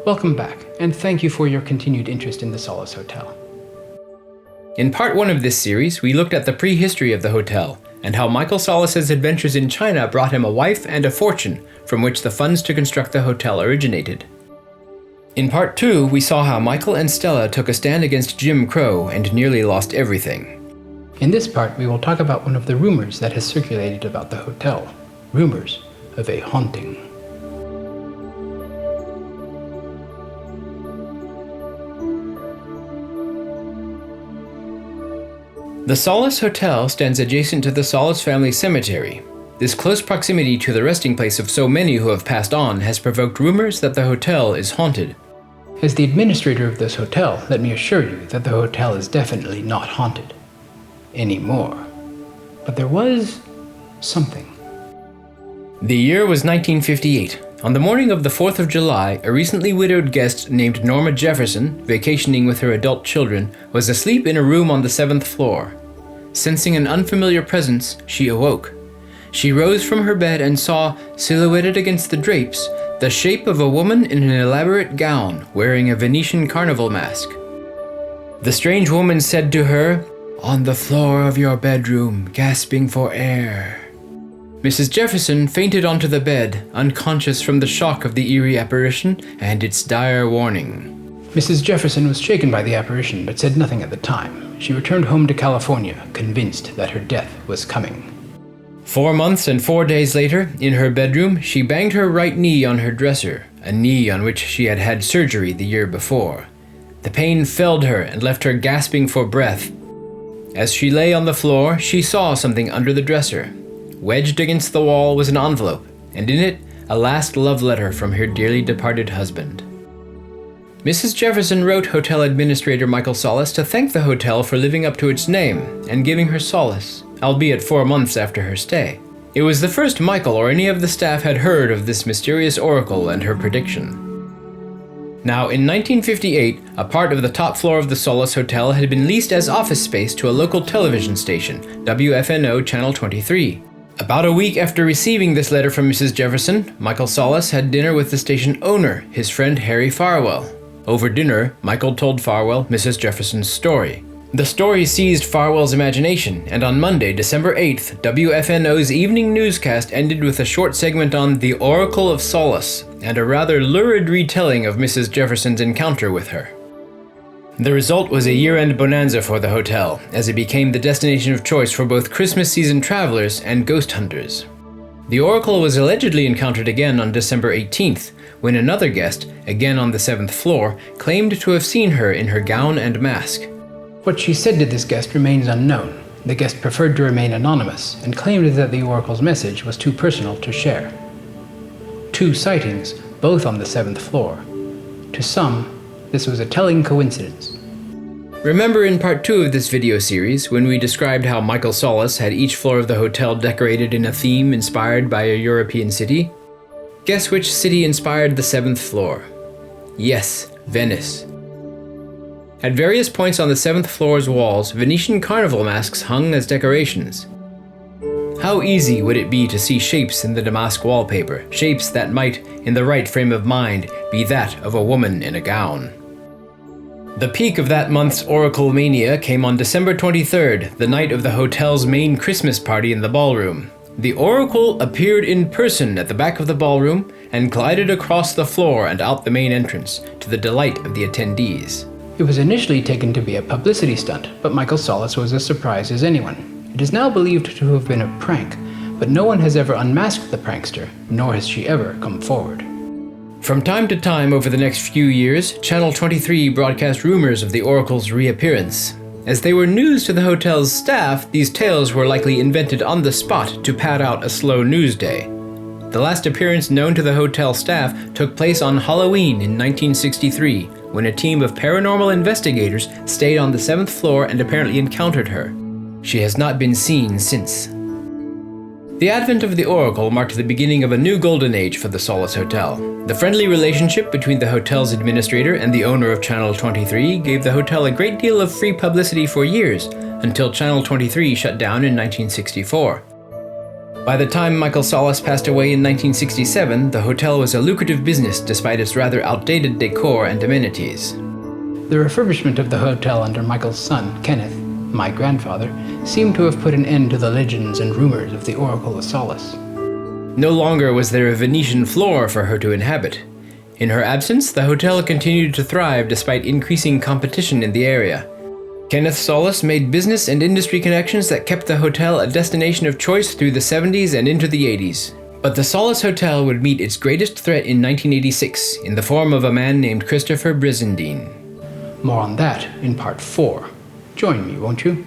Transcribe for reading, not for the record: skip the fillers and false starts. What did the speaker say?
Welcome back, and thank you for your continued interest in the Solace Hotel. In part 1 of this series, we looked at the prehistory of the hotel, and how Michael Sollace's adventures in China brought him a wife and a fortune, from which the funds to construct the hotel originated. In part 2, we saw how Michael and Stella took a stand against Jim Crow and nearly lost everything. In this part, we will talk about one of the rumors that has circulated about the hotel. Rumors of a haunting. The Solace Hotel stands adjacent to the Solace family cemetery. This close proximity to the resting place of so many who have passed on has provoked rumors that the hotel is haunted. As the administrator of this hotel, let me assure you that the hotel is definitely not haunted. Anymore. But there was something. The year was 1958. On the morning of the 4th of July, a recently widowed guest named Norma Jefferson, vacationing with her adult children, was asleep in a room on the 7th floor. Sensing an unfamiliar presence, she awoke. She rose from her bed and saw, silhouetted against the drapes, the shape of a woman in an elaborate gown, wearing a Venetian carnival mask. The strange woman said to her, "On the floor of your bedroom, gasping for air." Mrs. Jefferson fainted onto the bed, unconscious from the shock of the eerie apparition and its dire warning. Mrs. Jefferson was shaken by the apparition, but said nothing at the time. She returned home to California, convinced that her death was coming. 4 months and 4 days later, in her bedroom, she banged her right knee on her dresser, a knee on which she had had surgery the year before. The pain felled her and left her gasping for breath. As she lay on the floor, she saw something under the dresser. Wedged against the wall was an envelope, and in it, a last love letter from her dearly departed husband. Mrs. Jefferson wrote Hotel Administrator Michael Sollace to thank the hotel for living up to its name and giving her solace, albeit 4 months after her stay. It was the first Michael or any of the staff had heard of this mysterious oracle and her prediction. Now, in 1958, a part of the top floor of the Solace Hotel had been leased as office space to a local television station, WFNO Channel 23. About a week after receiving this letter from Mrs. Jefferson, Michael Sollace had dinner with the station owner, his friend Harry Farwell. Over dinner, Michael told Farwell Mrs. Jefferson's story. The story seized Farwell's imagination, and on Monday, December 8th, WFNO's evening newscast ended with a short segment on the Oracle of Solace, and a rather lurid retelling of Mrs. Jefferson's encounter with her. The result was a year-end bonanza for the hotel, as it became the destination of choice for both Christmas season travelers and ghost hunters. The Oracle was allegedly encountered again on December 18th, when another guest, again on the 7th floor, claimed to have seen her in her gown and mask. What she said to this guest remains unknown. The guest preferred to remain anonymous and claimed that the Oracle's message was too personal to share. 2 sightings, both on the 7th floor. To some, this was a telling coincidence. Remember in part 2 of this video series, when we described how Michael Sollace had each floor of the hotel decorated in a theme inspired by a European city? Guess which city inspired the 7th floor? Yes, Venice. At various points on the 7th floor's walls, Venetian carnival masks hung as decorations. How easy would it be to see shapes in the damask wallpaper, shapes that might, in the right frame of mind, be that of a woman in a gown. The peak of that month's Oracle mania came on December 23rd, the night of the hotel's main Christmas party in the ballroom. The Oracle appeared in person at the back of the ballroom and glided across the floor and out the main entrance, to the delight of the attendees. It was initially taken to be a publicity stunt, but Michael Sollace was as surprised as anyone. It is now believed to have been a prank, but no one has ever unmasked the prankster, nor has she ever come forward. From time to time over the next few years, Channel 23 broadcast rumors of the Oracle's reappearance. As they were news to the hotel's staff, these tales were likely invented on the spot to pad out a slow news day. The last appearance known to the hotel staff took place on Halloween in 1963, when a team of paranormal investigators stayed on the 7th floor and apparently encountered her. She has not been seen since. The advent of the Oracle marked the beginning of a new golden age for the Solace Hotel. The friendly relationship between the hotel's administrator and the owner of Channel 23 gave the hotel a great deal of free publicity for years, until Channel 23 shut down in 1964. By the time Michael Solace passed away in 1967, the hotel was a lucrative business despite its rather outdated decor and amenities. The refurbishment of the hotel under Michael's son, Kenneth, my grandfather, seemed to have put an end to the legends and rumors of the Oracle of Solace. No longer was there a Venetian floor for her to inhabit. In her absence, the hotel continued to thrive despite increasing competition in the area. Kenneth Solace made business and industry connections that kept the hotel a destination of choice through the 70s and into the 80s. But the Solace Hotel would meet its greatest threat in 1986 in the form of a man named Christopher Brizendine. More on that in part 4. Join me, won't you?